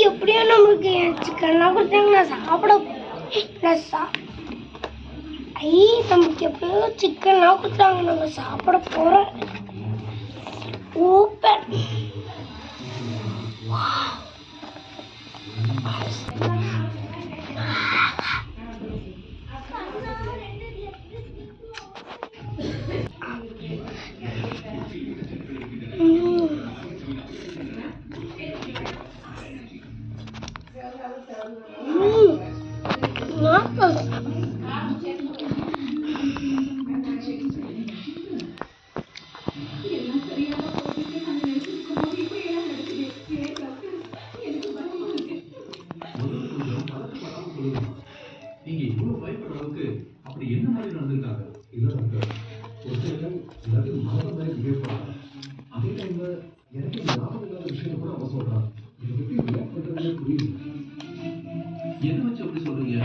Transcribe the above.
எப்படியோ நம்மளுக்கு சிக்கன்லாம் கொடுத்தாங்க நான் சாப்பிட நமக்கு எப்படியோ சிக்கன்லாம் கொடுத்தாங்க நம்ம சாப்பிட போகிறோம். சூப்பர். நீங்க இவ்வளவு பயப்படுற அளவுக்கு அப்படி என்ன மாதிரி நடந்திருக்காங்க? இல்ல டாக்டர், ஒரு சிலர் எல்லாத்தையும் மறந்த மாதிரி பிஹேவ் பண்றாங்க. அதே டைம்ல எனக்கு ஞாபகம் இல்லாத விஷயம் கூட அவன் சொல்றான். இதை பத்தி ரியாக்ட் பண்றதுலே புரியுது. எதை வச்சு அப்படி சொல்றீங்க?